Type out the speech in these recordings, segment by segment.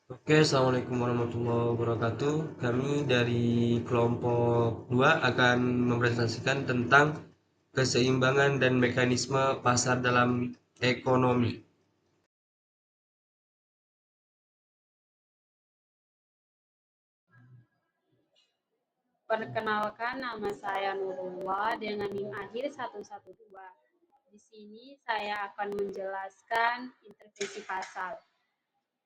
Oke, Assalamualaikum warahmatullahi wabarakatuh. Kami dari kelompok 2 akan mempresentasikan tentang keseimbangan dan mekanisme pasar dalam ekonomi. Perkenalkan, nama saya Nurullah dengan NIM akhir 112. Di sini saya akan menjelaskan intervensi pasar.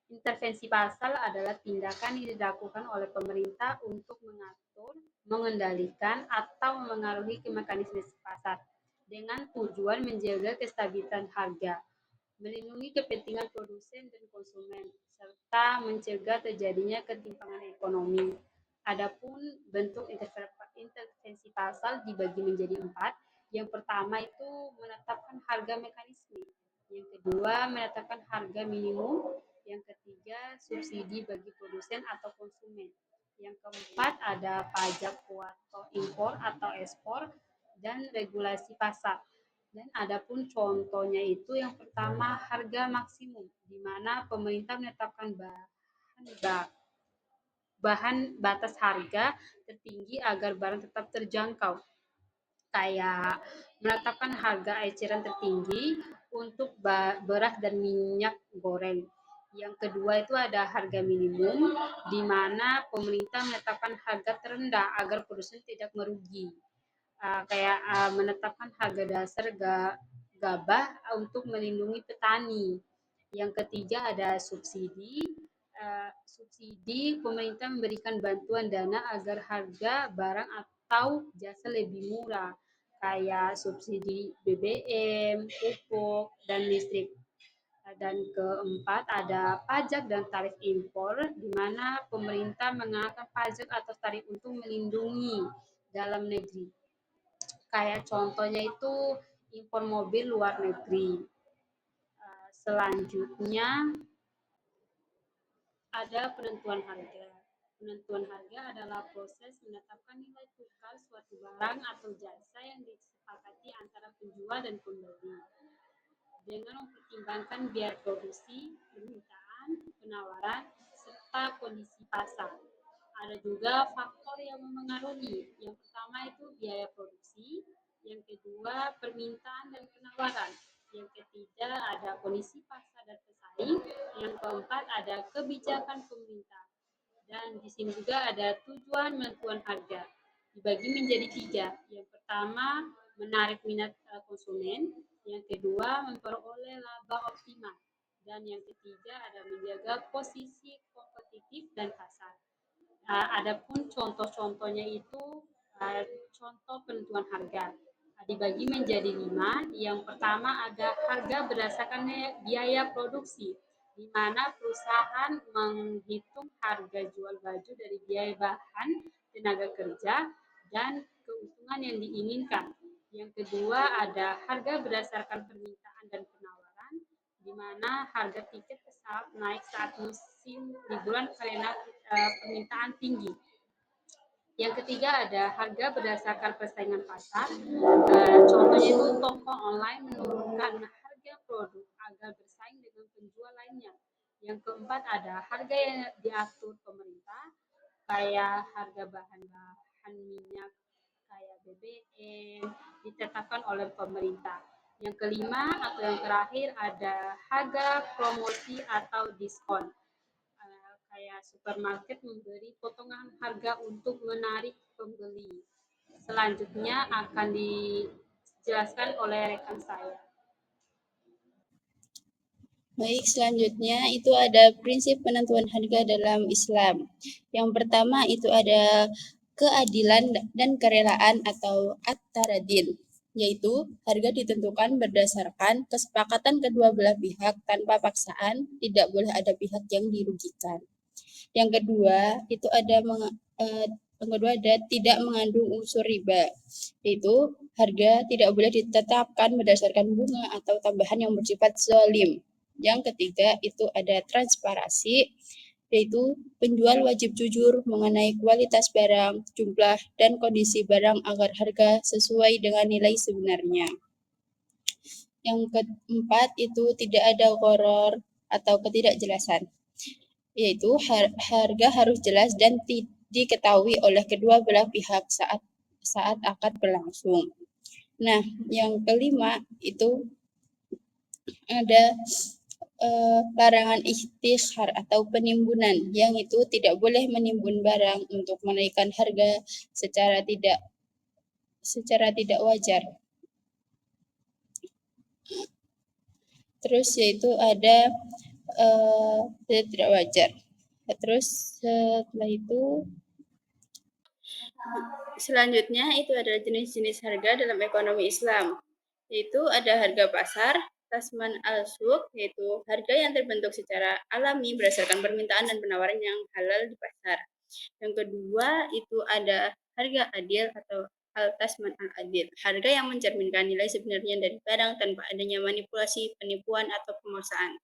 Intervensi pasar adalah tindakan yang dilakukan oleh pemerintah untuk mengatur, mengendalikan, atau mengaruhi ke mekanisme pasar dengan tujuan menjaga kestabilan harga, melindungi kepentingan produsen dan konsumen, serta mencegah terjadinya ketimpangan ekonomi. Adapun bentuk intervensi pasar dibagi menjadi 4. Yang pertama itu menetapkan harga mekanisme. Yang kedua, menetapkan harga minimum. Yang ketiga, subsidi bagi produsen atau konsumen. Yang keempat, ada pajak kuota impor atau ekspor dan regulasi pasar. Dan adapun contohnya itu yang pertama harga maksimum, di mana pemerintah menetapkan bahan batas harga tertinggi agar barang tetap terjangkau. Kayak menetapkan harga eceran tertinggi untuk beras dan minyak goreng. Yang kedua itu ada harga minimum, di mana pemerintah menetapkan harga terendah agar produsen tidak merugi. Kayak menetapkan harga dasar gabah untuk melindungi petani. Yang ketiga ada subsidi. Subsidi pemerintah memberikan bantuan dana agar harga barang atau jasa lebih murah, kayak subsidi BBM, pupuk, dan listrik. Dan keempat ada pajak dan tarif impor, di mana pemerintah mengenakan pajak atau tarif untuk melindungi dalam negeri. Kayak contohnya itu impor mobil luar negeri. Selanjutnya ada penentuan harga. Penentuan harga adalah proses menetapkan nilai tukar suatu barang atau jasa yang disepakati antara penjual dan pembeli dengan mempertimbangkan biaya produksi, permintaan, penawaran, serta kondisi pasar. Ada juga faktor yang memengaruhi. Yang pertama itu biaya produksi, yang kedua permintaan dan penawaran, yang ketiga ada kondisi pasar dan pesaing, yang keempat ada kebijakan pemerintah. Dan di sini juga ada tujuan menentukan harga. Dibagi menjadi 3. Yang pertama, menarik minat konsumen. Yang kedua, memperoleh laba optimal. Dan yang ketiga, ada menjaga posisi kompetitif dan pasar. Adapun contoh-contohnya itu contoh penentuan harga. Dibagi menjadi 5. Yang pertama ada harga berdasarkan biaya produksi, di mana perusahaan menghitung harga jual baju dari biaya bahan, tenaga kerja, dan keuntungan yang diinginkan. Yang kedua ada harga berdasarkan permintaan dan penawaran, di mana harga tiket pesawat naik saat musim liburan karena permintaan tinggi. Yang ketiga ada harga berdasarkan persaingan pasar. Contohnya itu toko online menurunkan harga produk agar bersaing dengan penjual lainnya. Yang keempat ada harga yang diatur pemerintah, kayak harga bahan-bahan minyak kayak BBM ditetapkan oleh pemerintah. Yang kelima atau yang terakhir ada harga promosi atau diskon. Kayak supermarket memberi potongan harga untuk menarik pembeli. Selanjutnya akan dijelaskan oleh rekan saya. Baik, selanjutnya itu ada prinsip penentuan harga dalam Islam. Yang pertama itu ada keadilan dan kerelaan atau at-taradil, yaitu harga ditentukan berdasarkan kesepakatan kedua belah pihak tanpa paksaan, tidak boleh ada pihak yang dirugikan. Yang kedua itu ada yang kedua ada tidak mengandung unsur riba, yaitu harga tidak boleh ditetapkan berdasarkan bunga atau tambahan yang bersifat zalim. Yang ketiga itu ada transparansi, yaitu penjual wajib jujur mengenai kualitas barang, jumlah, dan kondisi barang agar harga sesuai dengan nilai sebenarnya. Yang keempat itu tidak ada gharar atau ketidakjelasan, yaitu harga harus jelas dan diketahui oleh kedua belah pihak saat akad berlangsung. Nah, yang kelima itu ada larangan ikhtisar atau penimbunan, yang itu tidak boleh menimbun barang untuk menaikkan harga secara tidak wajar. Terus yaitu ada tidak wajar. Terus setelah itu selanjutnya itu adalah jenis-jenis harga dalam ekonomi Islam, yaitu ada harga pasar, tasman al-suq, yaitu harga yang terbentuk secara alami berdasarkan permintaan dan penawaran yang halal di pasar. Yang kedua itu ada harga adil atau al-tasman al-adil, harga yang mencerminkan nilai sebenarnya dari barang tanpa adanya manipulasi, penipuan, atau pemaksaan.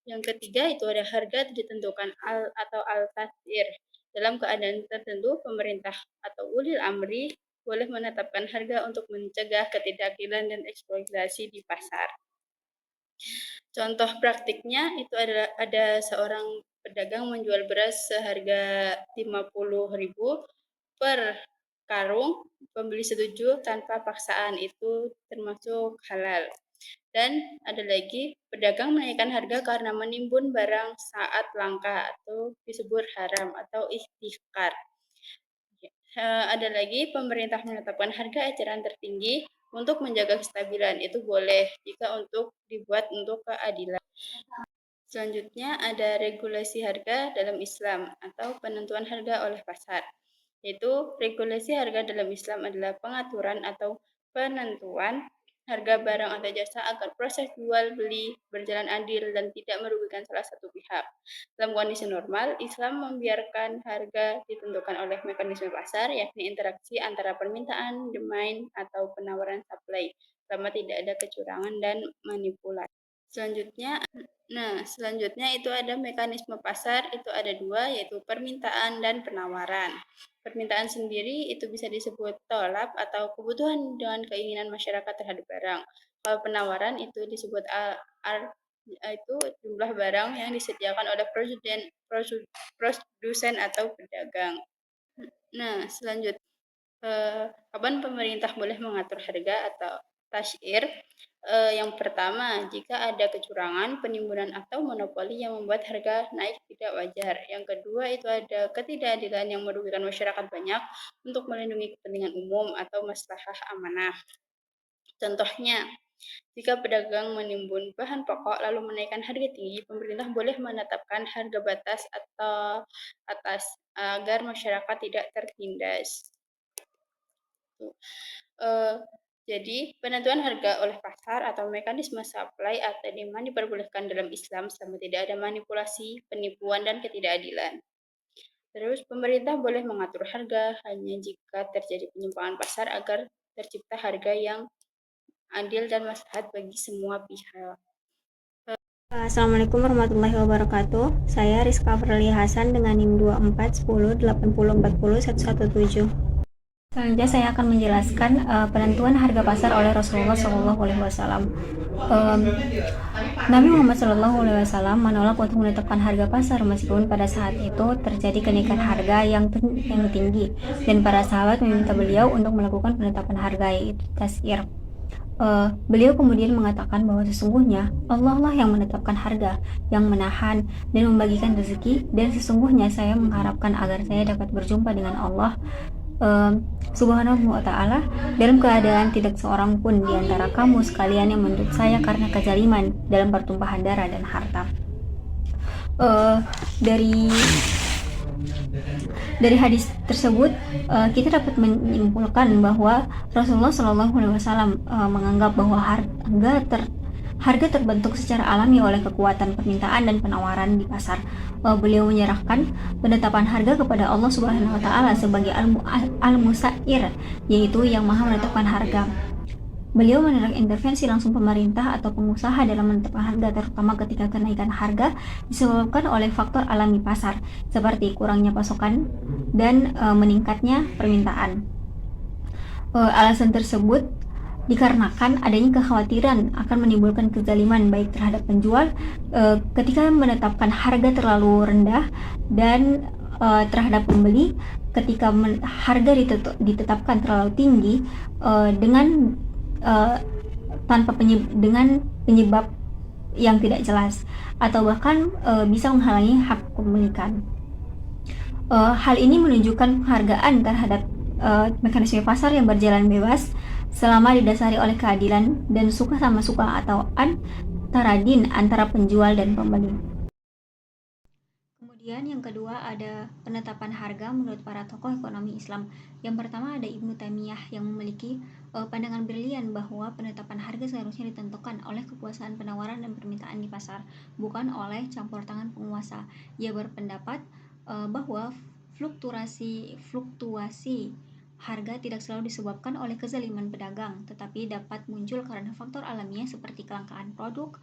Yang ketiga itu ada harga ditentukan atau al-tasir. Dalam keadaan tertentu, pemerintah atau ulil amri boleh menetapkan harga untuk mencegah ketidakadilan dan eksploitasi di pasar. Contoh praktiknya itu adalah ada seorang pedagang menjual beras seharga 50.000 per karung, pembeli setuju tanpa paksaan, itu termasuk halal. Dan ada lagi pedagang menaikkan harga karena menimbun barang saat langka atau disebut haram atau ihtikar. Ada lagi pemerintah menetapkan harga eceran tertinggi untuk menjaga kestabilan, itu boleh jika untuk dibuat untuk keadilan. Selanjutnya ada regulasi harga dalam Islam atau penentuan harga oleh pasar. Yaitu regulasi harga dalam Islam adalah pengaturan atau penentuan harga barang atau jasa agar proses jual beli berjalan adil dan tidak merugikan salah satu pihak. Dalam kondisi normal, Islam membiarkan harga ditentukan oleh mekanisme pasar, yakni interaksi antara permintaan, demand, atau penawaran supply, selama tidak ada kecurangan dan manipulasi. Selanjutnya itu ada mekanisme pasar, itu ada dua, yaitu permintaan dan penawaran. Permintaan sendiri itu bisa disebut tolab atau kebutuhan dengan keinginan masyarakat terhadap barang. Kalau penawaran itu disebut itu jumlah barang yang disediakan oleh produsen atau pedagang. Nah, selanjutnya kapan pemerintah boleh mengatur harga atau tasyir? Yang pertama, jika ada kecurangan, penimbunan atau monopoli yang membuat harga naik tidak wajar. Yang kedua, itu ada ketidakadilan yang merugikan masyarakat banyak untuk melindungi kepentingan umum atau maslahah amanah. Contohnya, jika pedagang menimbun bahan pokok lalu menaikkan harga tinggi, pemerintah boleh menetapkan harga batas atau atas agar masyarakat tidak tertindas. Jadi, penentuan harga oleh pasar atau mekanisme supply atau demand diperbolehkan dalam Islam selama tidak ada manipulasi, penipuan, dan ketidakadilan. Terus, pemerintah boleh mengatur harga hanya jika terjadi penyimpangan pasar agar tercipta harga yang adil dan maslahat bagi semua pihak. Assalamualaikum warahmatullahi wabarakatuh. Saya Rizka Firly Hasan dengan NIM 241080401117. Selanjutnya saya akan menjelaskan penentuan harga pasar oleh Rasulullah SAW. Nabi Muhammad SAW menolak untuk menetapkan harga pasar meskipun pada saat itu terjadi kenaikan harga yang tinggi, dan para sahabat meminta beliau untuk melakukan penetapan harga, yaitu tasyir. Beliau kemudian mengatakan bahwa sesungguhnya Allah lah yang menetapkan harga, yang menahan dan membagikan rezeki, dan sesungguhnya saya mengharapkan agar saya dapat berjumpa dengan Allah Subhanahu wa ta'ala dalam keadaan tidak seorang pun di antara kamu sekalian yang menuntut saya karena kezaliman dalam pertumpahan darah dan harta. Dari hadis tersebut kita dapat menyimpulkan bahwa Rasulullah SAW menganggap bahwa harga terbentuk secara alami oleh kekuatan permintaan dan penawaran di pasar. Beliau menyerahkan penetapan harga kepada Allah Subhanahu wa ta'ala sebagai al-musair, yaitu yang maha menetapkan harga. Beliau menolak intervensi langsung pemerintah atau pengusaha dalam menetapkan harga, terutama ketika kenaikan harga disebabkan oleh faktor alami pasar seperti kurangnya pasokan dan meningkatnya permintaan. Alasan tersebut dikarenakan adanya kekhawatiran akan menimbulkan kezaliman baik terhadap penjual ketika menetapkan harga terlalu rendah dan terhadap pembeli ketika harga ditetapkan terlalu tinggi dengan dengan penyebab yang tidak jelas atau bahkan bisa menghalangi hak kepemilikan. Hal ini menunjukkan penghargaan terhadap mekanisme pasar yang berjalan bebas selama didasari oleh keadilan dan suka sama suka atau antara antara penjual dan pembeli. Kemudian yang kedua ada penetapan harga menurut para tokoh ekonomi Islam. Yang pertama ada Ibnu Taimiyah yang memiliki pandangan brilian bahwa penetapan harga seharusnya ditentukan oleh kepuasan penawaran dan permintaan di pasar, bukan oleh campur tangan penguasa. Ia berpendapat bahwa fluktuasi harga tidak selalu disebabkan oleh kezaliman pedagang, tetapi dapat muncul karena faktor alamiah seperti kelangkaan produk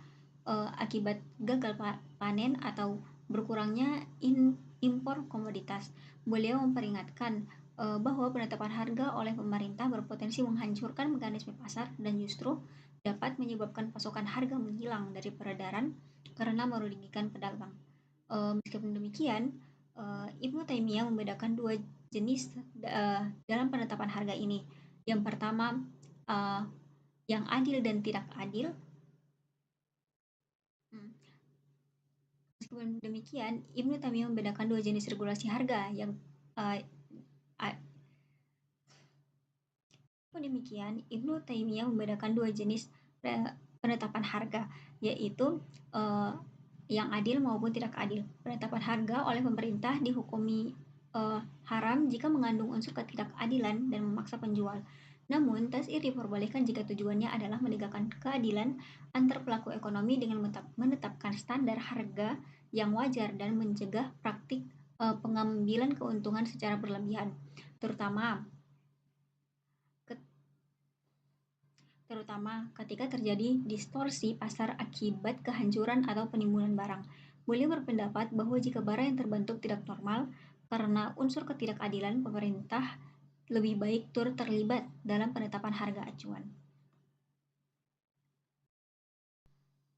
akibat gagal panen atau berkurangnya impor komoditas. Beliau memperingatkan bahwa penetapan harga oleh pemerintah berpotensi menghancurkan mekanisme pasar dan justru dapat menyebabkan pasokan harga menghilang dari peredaran karena merugikan pedagang. Meskipun demikian, Ibnu Taimiyah membedakan dua jenis dalam penetapan harga ini. Yang pertama, yang adil dan tidak adil. Meskipun demikian, Ibnu Taimiyah membedakan dua jenis regulasi harga yang demikian, Ibnu Taimiyah membedakan dua jenis penetapan harga, yaitu yang adil maupun tidak adil. Penetapan harga oleh pemerintah dihukumi haram jika mengandung unsur ketidakadilan dan memaksa penjual. Namun, tas'ir diperbolehkan jika tujuannya adalah menegakkan keadilan antar pelaku ekonomi dengan menetapkan standar harga yang wajar dan mencegah praktik pengambilan keuntungan secara berlebihan, terutama ketika terjadi distorsi pasar akibat kehancuran atau penimbunan barang. Beliau berpendapat bahwa jika barang yang terbentuk tidak normal karena unsur ketidakadilan, pemerintah lebih baik turut terlibat dalam penetapan harga acuan.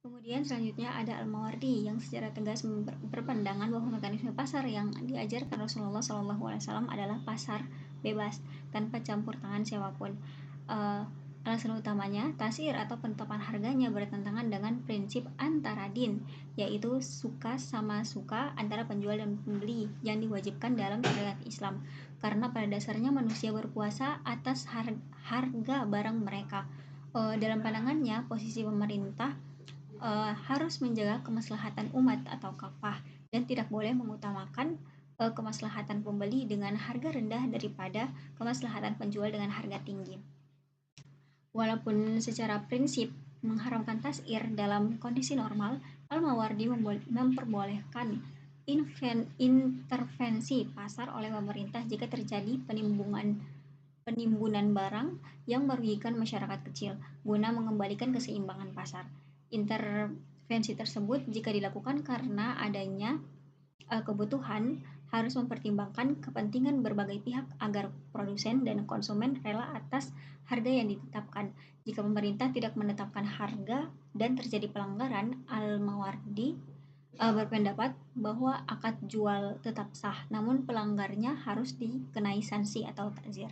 Kemudian selanjutnya ada Al-Mawardi yang secara tegas berpandangan bahwa mekanisme pasar yang diajarkan Rasulullah SAW adalah pasar bebas tanpa campur tangan siapapun. Alasan utamanya, tasir atau penetapan harganya bertentangan dengan prinsip antara din, yaitu suka sama suka antara penjual dan pembeli yang diwajibkan dalam syariat Islam, karena pada dasarnya manusia berkuasa atas harga barang mereka. Dalam pandangannya, posisi pemerintah harus menjaga kemaslahatan umat atau kafah dan tidak boleh mengutamakan kemaslahatan pembeli dengan harga rendah daripada kemaslahatan penjual dengan harga tinggi. Walaupun secara prinsip mengharamkan tas'ir dalam kondisi normal, Al-Mawardi memperbolehkan intervensi pasar oleh pemerintah jika terjadi penimbunan barang yang merugikan masyarakat kecil guna mengembalikan keseimbangan pasar. Intervensi tersebut jika dilakukan karena adanya kebutuhan harus mempertimbangkan kepentingan berbagai pihak agar produsen dan konsumen rela atas harga yang ditetapkan. Jika pemerintah tidak menetapkan harga dan terjadi pelanggaran, Al-Mawardi berpendapat bahwa akad jual tetap sah, namun pelanggarnya harus dikenai sanksi atau ta'zir.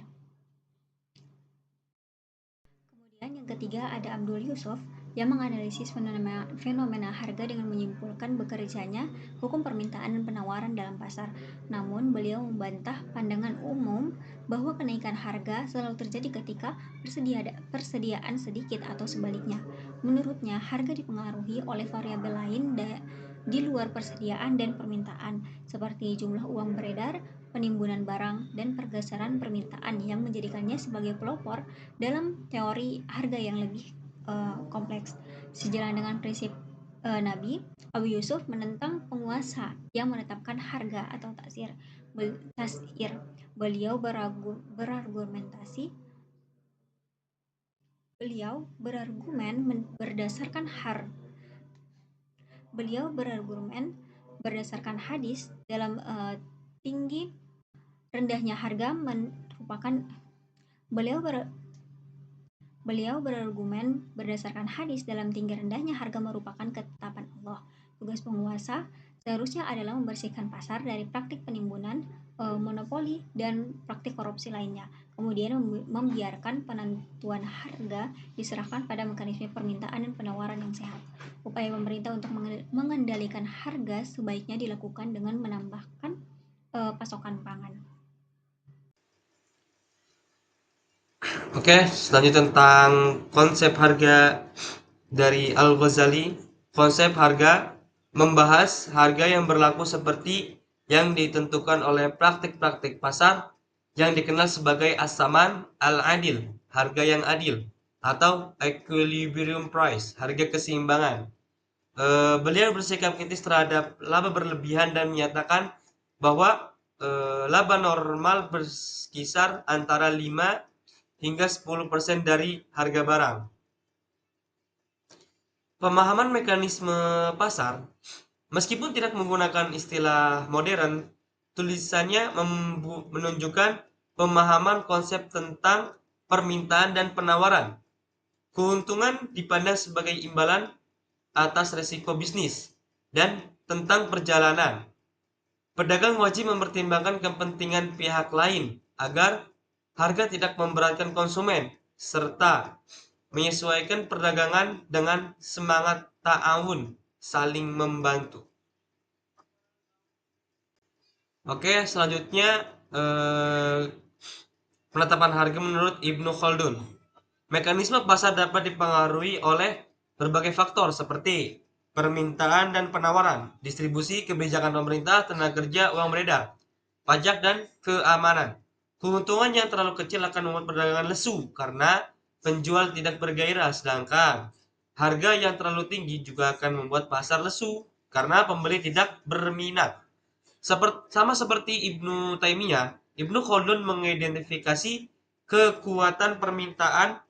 Kemudian yang ketiga ada Abdul Yusuf yang menganalisis fenomena harga dengan menyimpulkan bekerjanya hukum permintaan dan penawaran dalam pasar. Namun, beliau membantah pandangan umum bahwa kenaikan harga selalu terjadi ketika persediaan sedikit atau sebaliknya. Menurutnya, harga dipengaruhi oleh variabel lain di luar persediaan dan permintaan, seperti jumlah uang beredar, penimbunan barang, dan pergeseran permintaan yang menjadikannya sebagai pelopor dalam teori harga yang lebih kompleks. Sejalan dengan prinsip Nabi, Abu Yusuf menentang penguasa yang menetapkan harga atau tasir. Beliau berargumen berdasarkan hadis dalam tinggi rendahnya harga merupakan Beliau berargumen berdasarkan hadis dalam tinggi rendahnya harga merupakan ketetapan Allah. Tugas penguasa seharusnya adalah membersihkan pasar dari praktik penimbunan, monopoli, dan praktik korupsi lainnya. Kemudian membiarkan penentuan harga diserahkan pada mekanisme permintaan dan penawaran yang sehat. Upaya pemerintah untuk mengendalikan harga sebaiknya dilakukan dengan menambahkan pasokan pangan. Oke, selanjutnya tentang konsep harga dari Al-Ghazali. Konsep harga membahas harga yang berlaku seperti yang ditentukan oleh praktik-praktik pasar yang dikenal sebagai as-saman al-adil, harga yang adil, atau equilibrium price, harga keseimbangan. Beliau bersikap kritis terhadap laba berlebihan dan menyatakan bahwa laba normal berkisar antara 5 hingga 10% dari harga barang. Pemahaman mekanisme pasar, meskipun tidak menggunakan istilah modern, tulisannya menunjukkan pemahaman konsep tentang permintaan dan penawaran. Keuntungan dipandang sebagai imbalan atas resiko bisnis dan tentang perjalanan. Pedagang wajib mempertimbangkan kepentingan pihak lain agar harga tidak memberatkan konsumen, serta menyesuaikan perdagangan dengan semangat ta'awun, saling membantu. Oke, selanjutnya penetapan harga menurut Ibnu Khaldun. Mekanisme pasar dapat dipengaruhi oleh berbagai faktor seperti permintaan dan penawaran, distribusi, kebijakan pemerintah, tenaga kerja, uang beredar, pajak, dan keamanan. Keuntungan yang terlalu kecil akan membuat perdagangan lesu karena penjual tidak bergairah, sedangkan harga yang terlalu tinggi juga akan membuat pasar lesu karena pembeli tidak berminat. Sama seperti Ibnu Taimiyah, Ibnu Khaldun mengidentifikasi kekuatan permintaan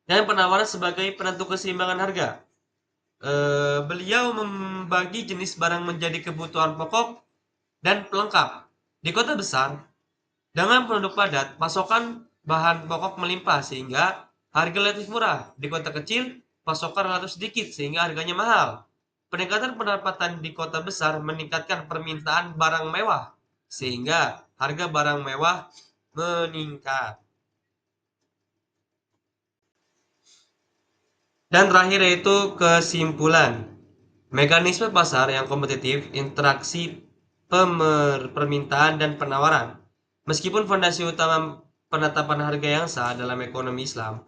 dan penawaran sebagai penentu keseimbangan harga. Beliau membagi jenis barang menjadi kebutuhan pokok dan pelengkap. Di kota besar, dengan penduduk padat, pasokan bahan pokok melimpah sehingga harga relatif murah. Di kota kecil, pasokan relatif sedikit sehingga harganya mahal. Peningkatan pendapatan di kota besar meningkatkan permintaan barang mewah sehingga harga barang mewah meningkat. Dan terakhir yaitu kesimpulan. Mekanisme pasar yang kompetitif, interaksi permintaan dan penawaran. Meskipun fondasi utama penetapan harga yang sah dalam ekonomi Islam,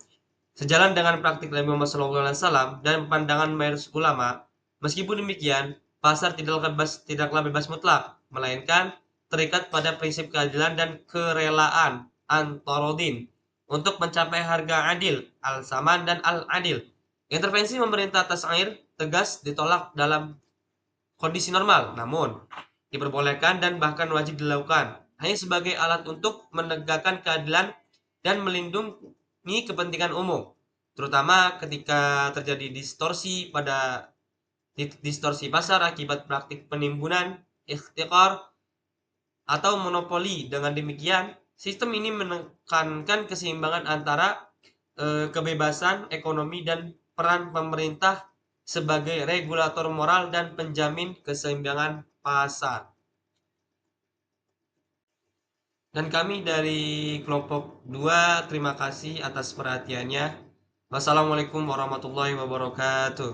sejalan dengan praktik Nabi Muhammad SAW dan pandangan mayoritas ulama, meskipun demikian, pasar tidaklah bebas mutlak, melainkan terikat pada prinsip keadilan dan kerelaan antarodin untuk mencapai harga adil, al-saman dan al-adil. Intervensi pemerintah atas air tegas ditolak dalam kondisi normal, namun diperbolehkan dan bahkan wajib dilakukan hanya sebagai alat untuk menegakkan keadilan dan melindungi kepentingan umum, terutama ketika terjadi distorsi pasar akibat praktik penimbunan, ikhtikar, atau monopoli. Dengan demikian, sistem ini menekankan keseimbangan antara kebebasan ekonomi dan peran pemerintah sebagai regulator moral dan penjamin keseimbangan pasar. Dan kami dari kelompok 2 terima kasih atas perhatiannya. Wassalamualaikum warahmatullahi wabarakatuh.